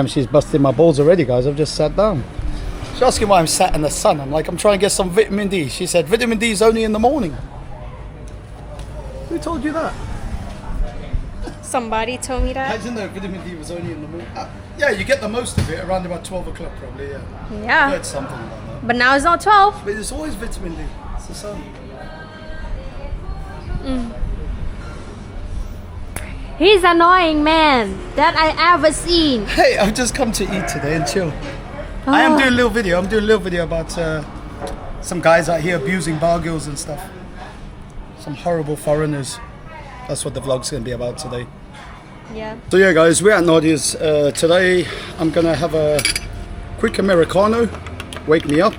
Damn, she's busting my balls already, guys. I've just sat down. She's asking why I'm sat in the sun. I'm like, I'm trying to get some vitamin D. She said, vitamin D is only in the morning. Who told you that? Somebody told me that. I didn't know vitamin D was only in the morning. Yeah, you get the most of it around about 12 o'clock probably, yeah. Yeah. I heard something like that. But now it's not 12. But there's always vitamin D. It's the sun. He's annoying man that I ever seen. Hey, I've just come to eat today and chill. I am doing a little video. I'm doing a little video about some guys out here abusing bar girls and stuff. Some horrible foreigners. That's what the vlog's going to be about today. Yeah. So yeah, guys, we're at Nadia's. Today I'm going to have a quick Americano. Wake me up.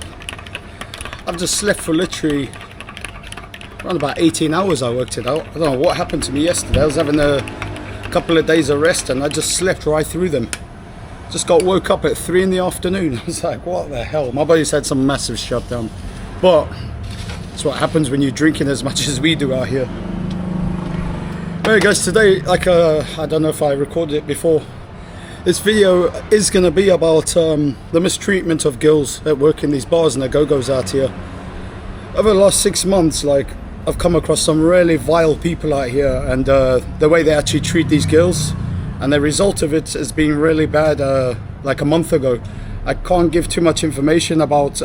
I've just slept for literally around about 18 hours. I worked it out. I don't know what happened to me yesterday. I was having a couple of days of rest and I just slept right through them. Just got woke up at 3 in the afternoon. I was like, what the hell? My body's had some massive shutdown. But that's what happens when you're drinking as much as we do out here. Anyway, guys, today, like, I don't know if I recorded it before. This video is going to be about the mistreatment of girls that work in these bars and the go-go's out here. Over the last 6 months, like, I've come across some really vile people out here, and the way they actually treat these girls, and the result of it has been really bad. Like a month ago, I can't give too much information about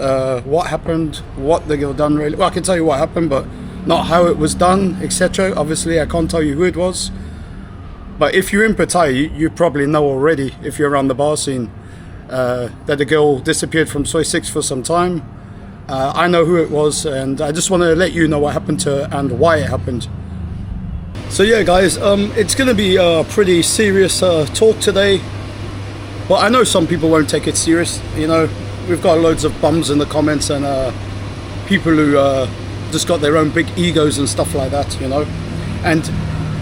what happened, what the girl done really. Well, I can tell you what happened, but not how it was done, etc. Obviously, I can't tell you who it was. But if you're in Pattaya, you probably know already, if you're around the bar scene, that the girl disappeared from Soy 6 for some time. I know who it was, and I just want to let you know what happened to her and why it happened. So yeah, guys, it's going to be a pretty serious talk today, but I know some people won't take it serious. You know, we've got loads of bums in the comments and people who just got their own big egos and stuff like that, you know. And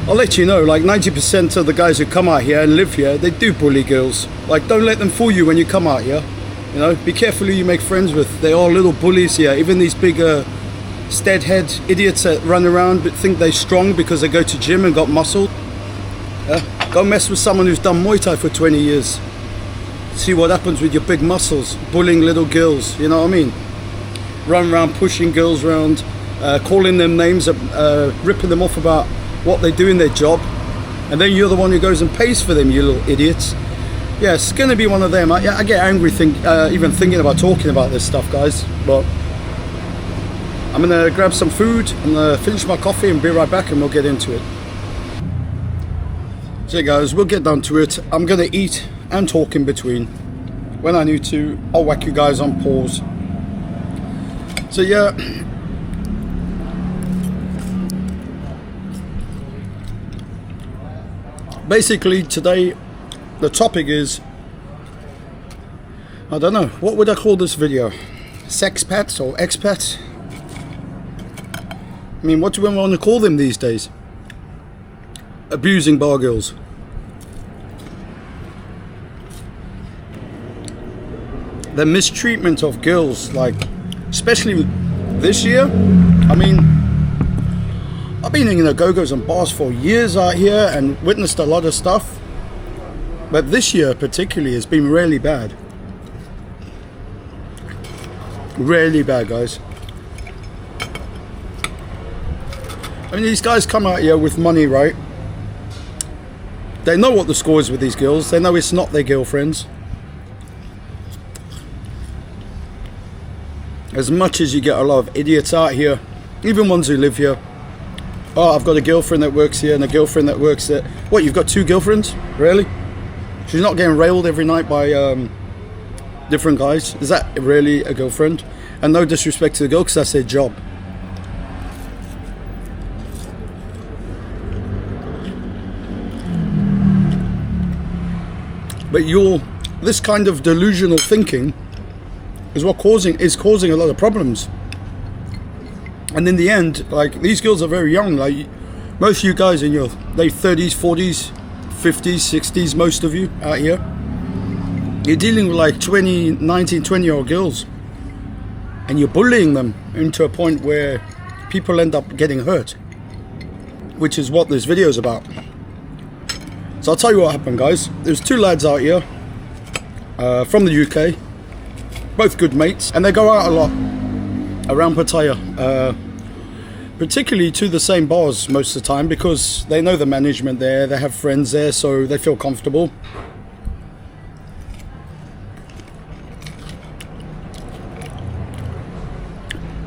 I'll let you know, like 90% of the guys who come out here and live here, they do bully girls. Like, don't let them fool you when you come out here. You know, be careful who you make friends with. They are little bullies here. Even these big stead-head idiots that run around but think they're strong because they go to gym and got muscle. Go mess with someone who's done Muay Thai for 20 years. See what happens with your big muscles, bullying little girls, you know what I mean? Run around pushing girls around, calling them names, ripping them off about what they do in their job, and then you're the one who goes and pays for them, you little idiots. Yeah, it's going to be one of them. I get angry even thinking about talking about this stuff, guys, but I'm going to grab some food, I'm going to finish my coffee and be right back and we'll get into it. So guys, we'll get down to it. I'm going to eat and talk in between. When I need to, I'll whack you guys on pause. So yeah, basically today the topic is, I don't know, what would I call this video? Sex pets or expats? I mean, what do we want to call them these days? Abusing bar girls. The mistreatment of girls, like, especially this year. I mean, I've been in the go-go's and bars for years out here and witnessed a lot of stuff. But this year particularly has been really bad. Really bad, guys. I mean, these guys come out here with money, right? They know what the score is with these girls. They know it's not their girlfriends. As much as you get a lot of idiots out here, even ones who live here. Oh, I've got a girlfriend that works here and a girlfriend that works there. What, you've got 2 girlfriends? Really? She's not getting railed every night by different guys. Is that really a girlfriend? And no disrespect to the girl, because that's their job. But this kind of delusional thinking is what is causing a lot of problems. And in the end, like, these girls are very young. Like, most of you guys in your late 30s, 40s, 50s, 60s, most of you out here, you're dealing with like 19, 20-year-old girls, and you're bullying them into a point where people end up getting hurt, which is what this video is about. So I'll tell you what happened, guys. There's 2 lads out here. from the UK, both good mates, and they go out a lot around Pattaya, particularly to the same bars most of the time because they know the management there, they have friends there, so they feel comfortable.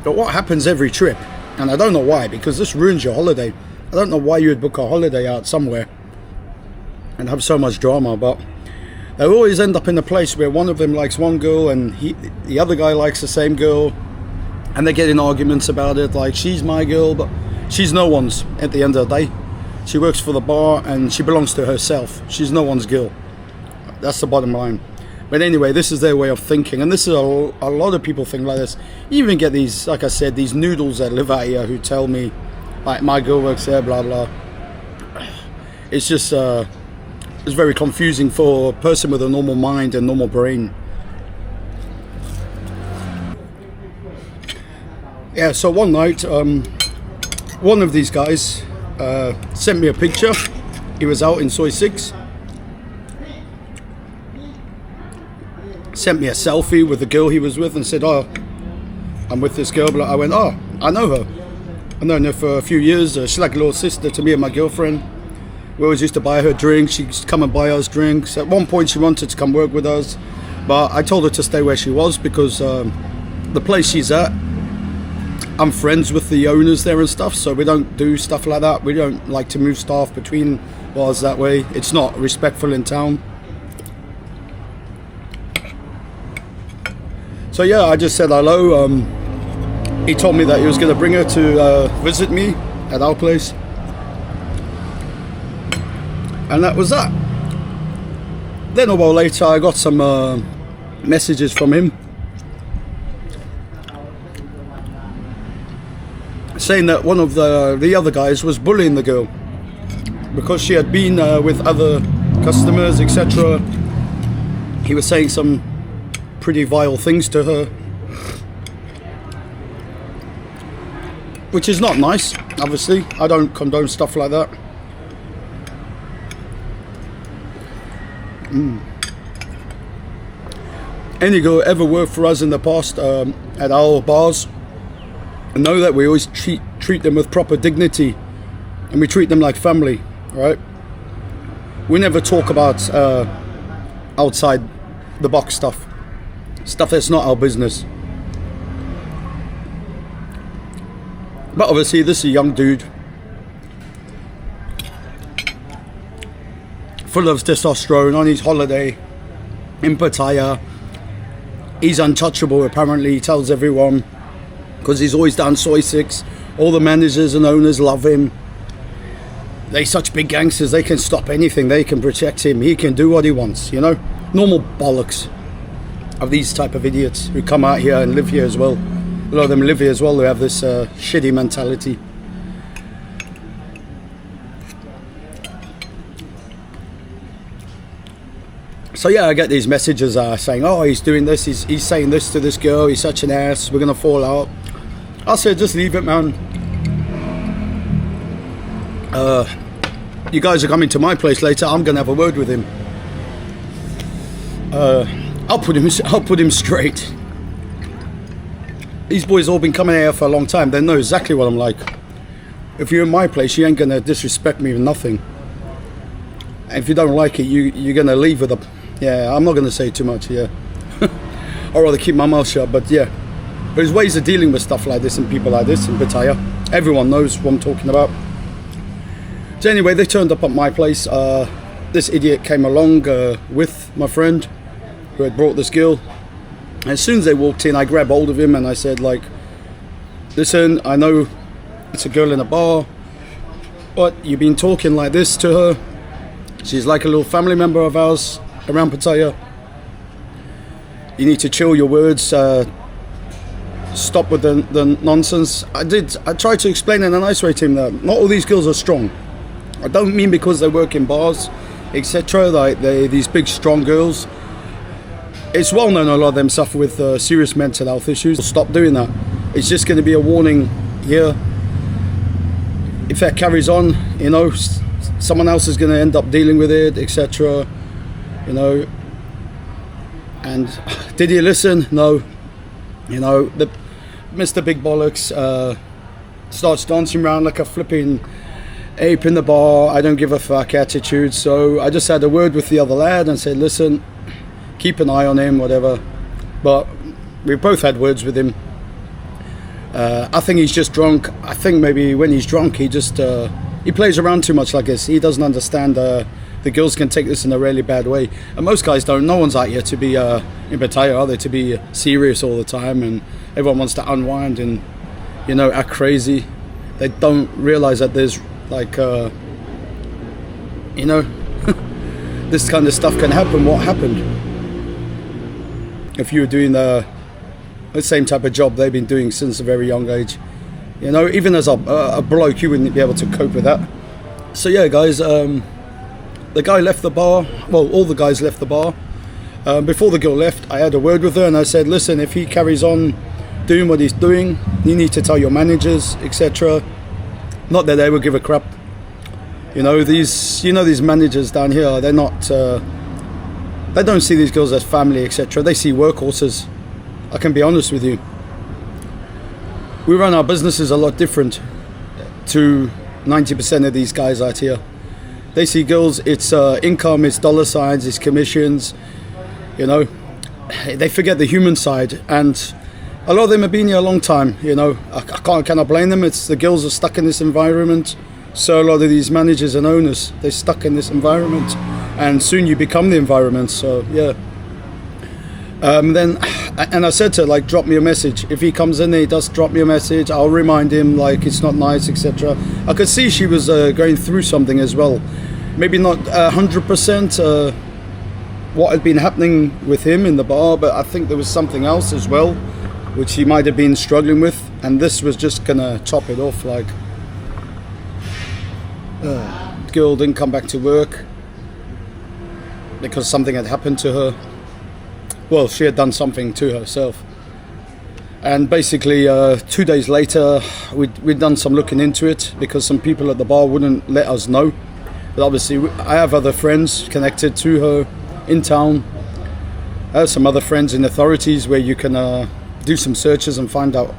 But what happens every trip, and I don't know why, because this ruins your holiday. I don't know why you would book a holiday out somewhere and have so much drama, but they always end up in a place where one of them likes one girl and the other guy likes the same girl, and they get in arguments about it, like she's my girl, but she's no one's at the end of the day. She works for the bar and she belongs to herself. She's no one's girl. That's the bottom line. But anyway, this is their way of thinking, and this is a lot of people think like this. You even get these, like I said, these noodles that live out here who tell me, like, my girl works there, blah blah. It's just it's very confusing for a person with a normal mind and normal brain. Yeah, so one night, one of these guys sent me a picture. He was out in Soy 6. Sent me a selfie with the girl he was with and said, oh, I'm with this girl. But I went, oh, I know her. I've known her for a few years. She's like a little sister to me and my girlfriend. We always used to buy her drinks. She used to come and buy us drinks. At one point she wanted to come work with us, but I told her to stay where she was because the place she's at, I'm friends with the owners there and stuff, so we don't do stuff like that. We don't like to move staff between bars that way. It's not respectful in town. So yeah, I just said hello. He told me that he was going to bring her to visit me at our place. And that was that. Then a while later I got some messages from him saying that one of the other guys was bullying the girl because she had been with other customers, etc. He was saying some pretty vile things to her, which is not nice. Obviously, I don't condone stuff like that. Any girl ever worked for us in the past at our bars know that we always treat them with proper dignity, and we treat them like family, right? We never talk about outside the box stuff that's not our business. But obviously this is a young dude full of testosterone on his holiday in Pattaya. He's untouchable apparently, he tells everyone, because he's always down Soy 6. All the managers and owners love him. They're such big gangsters, they can stop anything, they can protect him, he can do what he wants, you know? Normal bollocks of these type of idiots who come out here and live here as well. A lot of them live here as well, who have this shitty mentality. So yeah, I get these messages saying, oh, he's doing this, he's saying this to this girl, he's such an ass, we're gonna fall out. I said, just leave it, man. You guys are coming to my place later, I'm gonna have a word with him. I'll put him straight. These boys all been coming here for a long time. They know exactly what I'm like. If you're in my place, you ain't gonna disrespect me with nothing. And if you don't like it, you're gonna leave with a... Yeah, I'm not gonna say too much here. I'd rather keep my mouth shut, but yeah. There's ways of dealing with stuff like this and people like this in Pattaya. Everyone knows what I'm talking about. So anyway, they turned up at my place. This idiot came along with my friend who had brought this girl. As soon as they walked in, I grabbed hold of him and I said, like, listen, I know it's a girl in a bar, but you've been talking like this to her. She's like a little family member of ours around Pattaya. You need to chill your words, stop with the nonsense. I tried to explain in a nice way to him that not all these girls are strong. I don't mean because they work in bars, etc. Like these big strong girls. It's well known a lot of them suffer with serious mental health issues. Stop doing that. It's just going to be a warning here. If that carries on, you know, someone else is going to end up dealing with it, etc. You know, And did he listen? No. You know, the Mr. Big Bollocks starts dancing around like a flipping ape in the bar. I don't give a fuck attitude. So I just had a word with the other lad and said, listen, keep an eye on him, whatever. But we both had words with him. I think he's just drunk. I think maybe when he's drunk, he just he plays around too much like this. He doesn't understand the girls can take this in a really bad way, and most guys don't. No one's out here to be in Pattaya, are they, to be serious all the time, and everyone wants to unwind and, you know, act crazy. They don't realize that there's like you know, this kind of stuff can happen. What happened if you were doing the same type of job they've been doing since a very young age? You know, even as a bloke, you wouldn't be able to cope with that. So yeah, guys, the guy left the bar. Well, all the guys left the bar. Before the girl left, I had a word with her and I said, listen, if he carries on doing what he's doing, you need to tell your managers, etc. Not that they would give a crap. You know, these managers down here, they're not, they don't see these girls as family, etc. They see workhorses. I can be honest with you. We run our businesses a lot different to 90% of these guys out here. They see girls, it's income, it's dollar signs, it's commissions, you know. They forget the human side, and a lot of them have been here a long time, you know. I cannot blame them. It's the girls are stuck in this environment. So a lot of these managers and owners, they're stuck in this environment, and soon you become the environment. So yeah. Then I said to her, like, drop me a message. If he comes in there, he does drop me a message. I'll remind him, like, it's not nice, etc. I could see she was going through something as well. Maybe not 100% what had been happening with him in the bar, but I think there was something else as well, which he might have been struggling with. And this was just gonna top it off. Like, the girl didn't come back to work because something had happened to her. Well, she had done something to herself. And basically 2 days later, we'd done some looking into it because some people at the bar wouldn't let us know. But obviously I have other friends connected to her in town. I have some other friends in authorities where you can do some searches and find out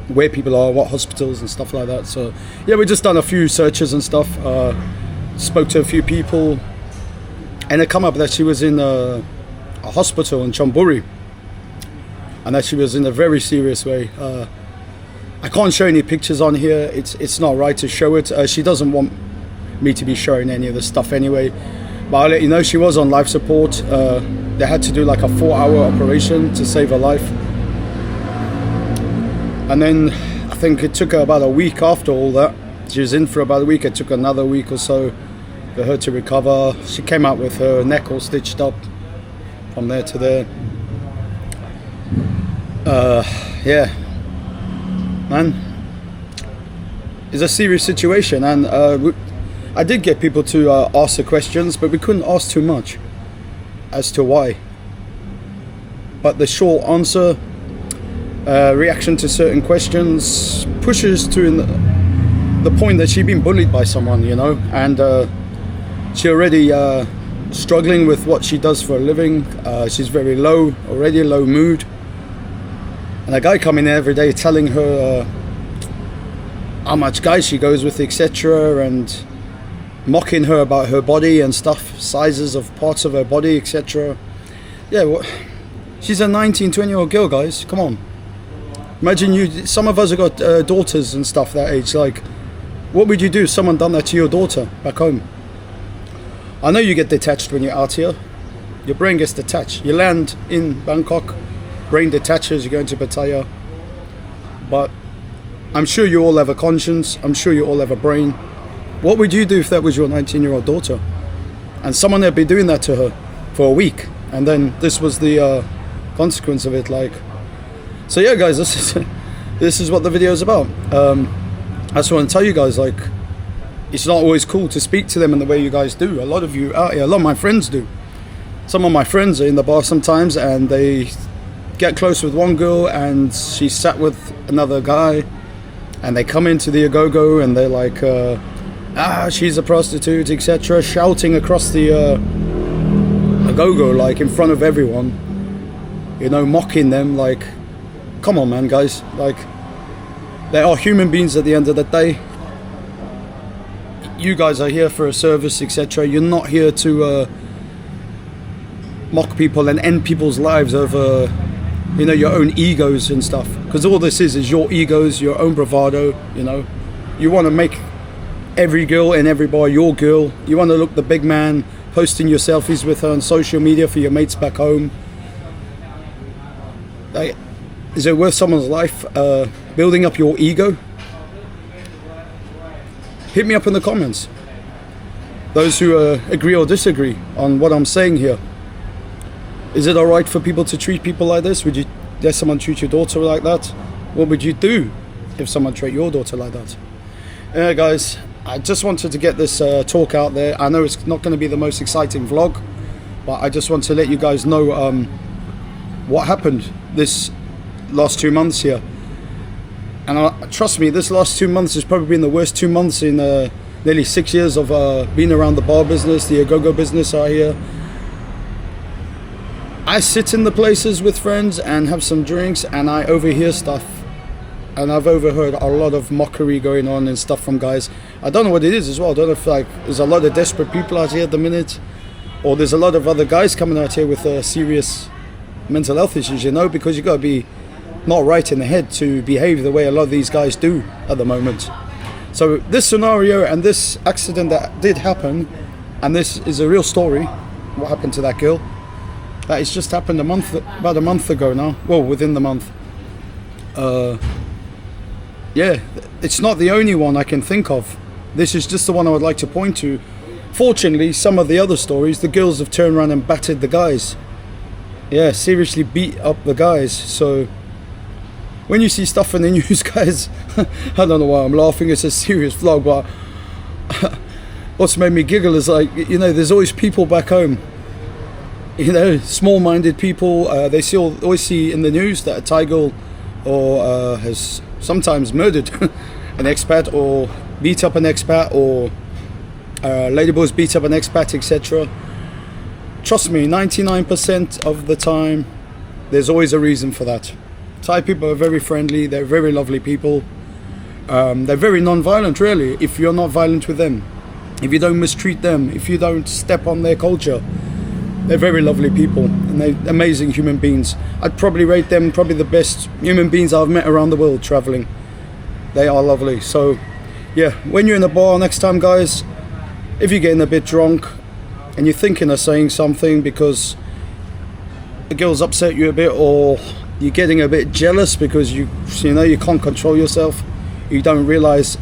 where people are, what hospitals and stuff like that. So yeah, we just done a few searches and stuff. Spoke to a few people, and it come up that she was in a hospital in Chonburi, and that she was in a very serious way. I can't show any pictures on here. It's not right to show it. She doesn't want me to be showing any of the stuff anyway, but I'll let you know she was on life support. They had to do like a 4-hour operation to save her life, and then I think it took her about a week after all that. She was in for about a week. It took another week or so for her to recover. She came out with her neck all stitched up from there to there. Yeah, man, it's a serious situation, and I did get people to ask the questions, but we couldn't ask too much as to why. But the short answer, reaction to certain questions, pushes to the point that she'd been bullied by someone, you know, and she already struggling with what she does for a living. She's very low, already low mood, and a guy coming in every day telling her how much guys she goes with, etc., and mocking her about her body and stuff, sizes of parts of her body, etc. Yeah, well, she's a 19-20-year-old girl, guys. Come on, imagine you. Some of us have got daughters and stuff that age. Like, what would you do if someone done that to your daughter back home? I know you get detached when you're out here. Your brain gets detached. You land in Bangkok, brain detaches, you go into Pattaya. But I'm sure you all have a conscience. I'm sure you all have a brain. What would you do if that was your 19-year-old daughter? And someone had been doing that to her for a week, and then this was the consequence of it. Like, so yeah, guys, this is what the video is about. I just want to tell you guys, like, it's not always cool to speak to them in the way you guys do. A lot of you out here, a lot of my friends do. Some of my friends are in the bar sometimes, and they get close with one girl, and she sat with another guy, and they come into the Agogo, and they're like, she's a prostitute, etc., shouting across the Agogo, like in front of everyone. you know, mocking them. Like, come on, man, guys. Like, they are human beings at the end of the day. You guys are here for a service, etc. You're not here to mock people and end people's lives over, you know, your own egos and stuff. Because all this is your egos, your own bravado. You know, you want to make every girl and every boy your girl. You want to look the big man, posting your selfies with her on social media for your mates back home. Like, is it worth someone's life building up your ego? Hit me up in the comments. Those who agree or disagree on what I'm saying here. Is it alright for people to treat people like this? Would you let someone treat your daughter like that? What would you do if someone treated your daughter like that? Yeah, guys, I just wanted to get this talk out there. I know it's not going to be the most exciting vlog, but I just want to let you guys know what happened this last 2 months here. And trust me, this last 2 months has probably been the worst 2 months in nearly 6 years of being around the bar business, the go-go business out here. I sit in the places with friends and have some drinks, and I overhear stuff. And I've overheard a lot of mockery going on and stuff from guys. I don't know what it is as well. I don't know if like there's a lot of desperate people out here at the minute, or there's a lot of other guys coming out here with serious mental health issues, you know, because you got to be not right in the head to behave the way a lot of these guys do at the moment. So this scenario and this accident that did happen, and this is a real story, what happened to that girl, that has just happened about a month ago now. Well, within the month. Yeah, it's not the only one I can think of. This is just the one I would like to point to. Fortunately, some of the other stories, the girls have turned around and battered the guys. Yeah, seriously beat up the guys. So when you see stuff in the news, guys, I don't know why I'm laughing, it's a serious vlog, but what's made me giggle is, like, you know, there's always people back home, you know, small-minded people. They always see in the news that a Thai girl has sometimes murdered an expat, or beat up an expat, or ladyboys beat up an expat, etc. Trust me, 99% of the time there's always a reason for that. Thai people are very friendly, they're very lovely people. They're very non-violent, really, if you're not violent with them, if you don't mistreat them, if you don't step on their culture. They're very lovely people, and they're amazing human beings. I'd probably rate them probably the best human beings I've met around the world traveling. They are lovely. So yeah, when you're in a bar next time, guys, if you're getting a bit drunk and you're thinking of saying something because the girl's upset you a bit, or you're getting a bit jealous because you know you can't control yourself, you don't realize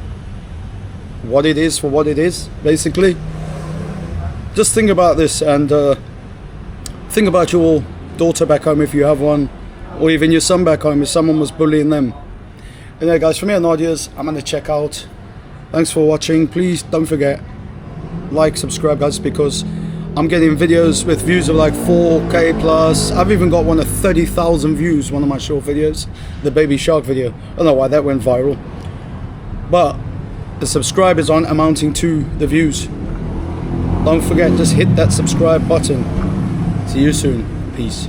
what it is for what it is, basically, just think about this, and think about your daughter back home if you have one, or even your son back home if someone was bullying them. Anyway, guys, from me and Nadia's, I'm gonna check out. Thanks for watching. Please don't forget, like, subscribe, guys, because I'm getting videos with views of like 4K plus. I've even got one of 30,000 views, one of my short videos, the baby shark video. I don't know why that went viral, but the subscribers aren't amounting to the views. Don't forget, just hit that subscribe button. See you soon. Peace.